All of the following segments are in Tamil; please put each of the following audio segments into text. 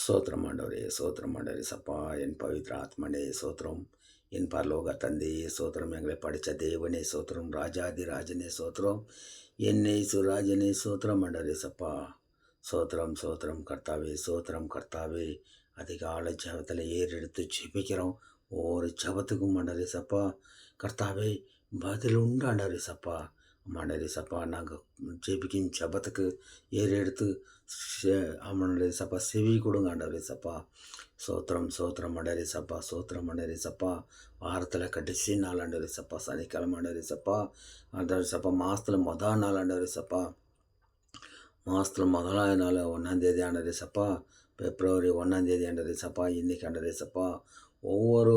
சோத்திரம் ஆண்டவரே, சோத்திரம் ஆண்டவரே சப்பா. என் பவித்ர ஆத்மனே சோத்திரம். என் பரலோக தந்தையே சோத்திரம். எங்களை படித்த தேவனே சோத்திரம். ராஜாதி ராஜனே சோத்திரம். என்னை சுராஜனே சோத்திரம் ஆண்டவரே சப்பா. சோத்திரம் சோத்திரம் கர்த்தாவே, சோத்திரம் கர்த்தாவே. அதிகாலை ஜபத்தில் ஏறெடுத்து ஜெபிக்கிறோம். ஒவ்வொரு ஜபத்துக்கும் ஆண்டவரே சப்பா கர்த்தாவே பதில் உண்டு ஆண்டவரே சப்பா. ஆமாண்டவரே சப்பா, நாங்கள் ஜெபிக்கும் ஜபத்துக்கு ஏறெடுத்து ஆமாண்டவரே சப்பா செவி கொடுங்க ஆண்டவரே சப்பா. சோத்திரம் சோத்திரம் ஆண்டவரே சப்பா, சோத்திரம் ஆண்டவரே சப்பா. வாரத்தில் கடைசி நாள் ஆண்டவரே சப்பா, சனிக்கிழமை ஆண்டவரே சப்பா. ஆண்டவரே சப்பா, மாதத்தில் முதல் நாள் ஆண்டவரே சப்பா. மாதத்தில் முதலாவது நாள் 1ஆந்தேதி ஆண்டவரே சப்பா. பிப்ரவரி 1ஆந்தேதி ஆண்டவரே சப்பா. இன்றைக்கி ஆண்டவரே சப்பா ஒவ்வொரு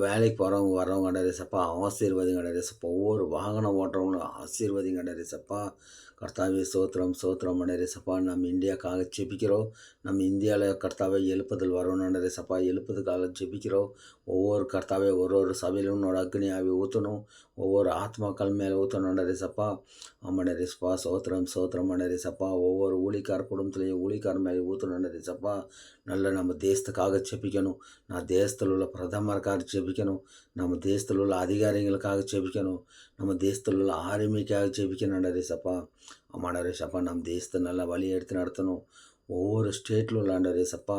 வேலைக்கு போகிறவங்க வர்றவங்க ஆண்டவரே சப்பா ஆசீர்வதிங்க ஆண்டவரே சப்பா. ஒவ்வொரு வாகனம் ஓட்டுறவங்களும் ஆசீர்வதிங்க ஆண்டவரே சப்பா. கர்த்தாவே சோத்திரம் சோத்திரம் ஆண்டவரே சப்பா. நம்ம இந்தியாவுக்காக ஜெபிக்கிறோம். நம்ம இந்தியாவில் கர்த்தாவே எழுப்புதல் வரணும் ஆண்டவரே சப்பா. எழுப்புதலுக்காக ஜெபிக்கிறோம். ஒவ்வொரு கர்த்தாவே ஒரு சபையிலும் உன்னோட அக்னி ஆவி ஊற்றணும். ஒவ்வொரு ஆத்மாக்கள் மேலே ஊற்றணும் ஆண்டவரே சப்பா. ஆமாண்டவரே சப்பா. சோத்திரம் சோத்திரம் ஆண்டவரே சப்பா. ஒவ்வொரு ஊழிக்கார குடும்பத்துலேயும் ஊழிக்கார மேலே ஊற்றணும் ஆண்டவரே சப்பா. நல்ல நம்ம தேசத்துக்காக ஜெபிக்கணும். நான் தேசத்தில் உள்ள பிரதமருக்காக ஜெபிக்கணும். நம்ம தேசத்தில் உள்ள அதிகாரிகளுக்காக ஜெபிக்கணும். நம்ம தேசத்தில் உள்ள ஆர்மிக்காக ஜெபிக்கணும் ஆண்டவரே சப்பா. ஆமாண்டவரே சப்பா, நம்ம தேசத்தை நல்லா வழி எடுத்து நடத்தணும். ஒவ்வொரு ஸ்டேட்டில் உள்ள ஆண்டவரே சப்பா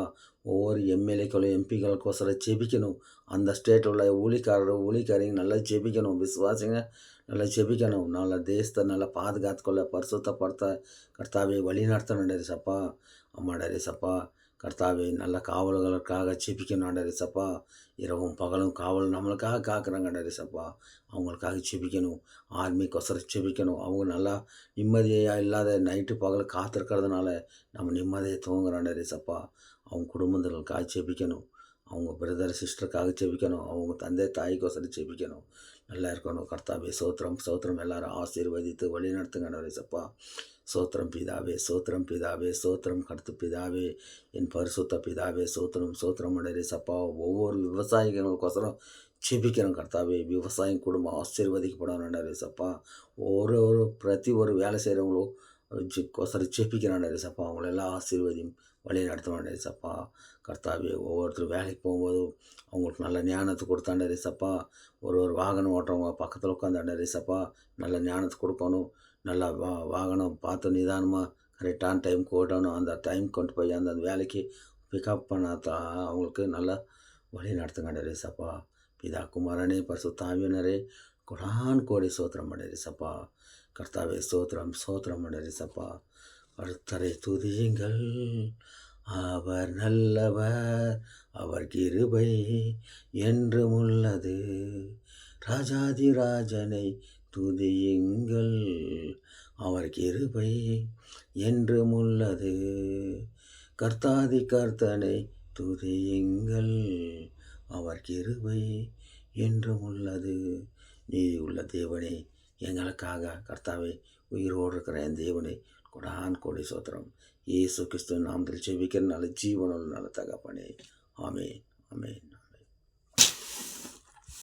ஒவ்வொரு எம்எல்ஏக்களும் எம்பிக்களுக்கோசரம் ஜெபிக்கணும். அந்த ஸ்டேட்டில் உள்ள ஊழிக்காரங்க நல்லா ஜெபிக்கணும். விசுவாசிங்க நல்லா ஜெபிக்கணும். நல்லா தேசத்தை நல்லா பாதுகாத்துக்கொள்ள பரிசுத்தப்படுத்த கர்த்தாவே வழி நடத்தணும் ஆண்டவரே சப்பா. ஆமாண்டவரே சப்பா. கர்த்தாவே நல்ல காவல்களுக்காக ஜெபிக்கணும் ஆண்டவரே சப்பா. இரவும் பகலும் காவல் நம்மளுக்காக காக்குறாங்க ஆண்டவரே சப்பா. அவங்களுக்காக ஜெபிக்கணும். ஆர்மிக்கொசரம் ஜெபிக்கணும். அவங்க நல்லா நிம்மதியாக இல்லாத நைட்டு பகல் காத்திருக்கிறதுனால நம்ம நிம்மதியை தூங்குறோம் ஆண்டவரே சப்பா. அவங்க குடும்பங்களுக்காக ஜெபிக்கணும். அவங்க பிரதர் சிஸ்டருக்காக ஜெபிக்கணும். அவங்க தந்தை தாய்க்கோசரம் ஜெபிக்கணும். நல்லா இருக்கணும். கர்த்தாவே சோத்திரம் சோத்திரம். எல்லாரும் ஆசீர்வதித்து வழி நடத்துங்க ஆண்டவரே சப்பா. சோத்திரம் பிதாவே, சோத்திரம் பிதாவே, சோத்திரம் கருத்து பிதாவே, என் பரிசுத்த பிதாவே. சோத்திரம் சோத்திரம் ஆண்டவரே சப்பா. ஒவ்வொரு விவசாயிகளுக்கோசரம் ஜெபிக்கிறோம் கர்த்தாவே. விவசாயம் குடும்பம் ஆசீர்வதிக்கப்படணும் ஆண்டவரே சப்பா. ஒரு வேலை செய்கிறவங்களும் கோசரம் ஜெபிக்கிறான் ஆண்டவரே சப்பா. அவங்களெல்லாம் ஆசீர்வதியும் வழி நடத்தணும் ஆண்டவரே சப்பா. கர்த்தாவே ஒவ்வொருத்தரும் வேலைக்கு போகும்போதும் அவங்களுக்கு நல்ல ஞானத்தை கொடுத்தாண்டரே சப்பா. ஒரு வாகனம் ஓட்டுறவங்க பக்கத்தில் உட்காந்தாண்டரே சப்பா நல்ல ஞானத்தை கொடுக்கணும். நல்லா வாகனம் பார்த்து நிதானமாக கரெக்டான டைமுக்கு ஓட்டணும். அந்த டைம் கொண்டு போய் அந்த வேலைக்கு பிக்கப் பண்ணாதான் அவங்களுக்கு நல்லா வழி நடத்துங்க சப்பா. பிதா குமாரனே பரிசுத்த ஆவியானவரே கோடி சோத்திரம் ஆண்டவரே சப்பா. கர்த்தாவே சோத்திரம் சோத்திரம் ஆண்டவரே சப்பா. கர்த்தரை துதியுங்கள், அவர் நல்லவர், அவர் கிருபை என்றும் உள்ளது. ராஜாதி ராஜனை துதியுங்கள், அவர் கிருபை என்றும் உள்ளது. கர்த்தாதி கர்த்தனை துதியுங்கள், அவர் கிருபை என்றும் உள்ளது. நீதி உள்ள தேவனே, எங்களுக்காக கர்த்தாவே உயிரோடு இருக்கிற என் தேவனை கோடி சோத்திரம். இயேசு கிறிஸ்துவின் நாமத்தில் ஜெபிக்கிற நல்ல ஜீவனுள்ள நல்ல தகப்பனே. ஆமென் ஆமென்.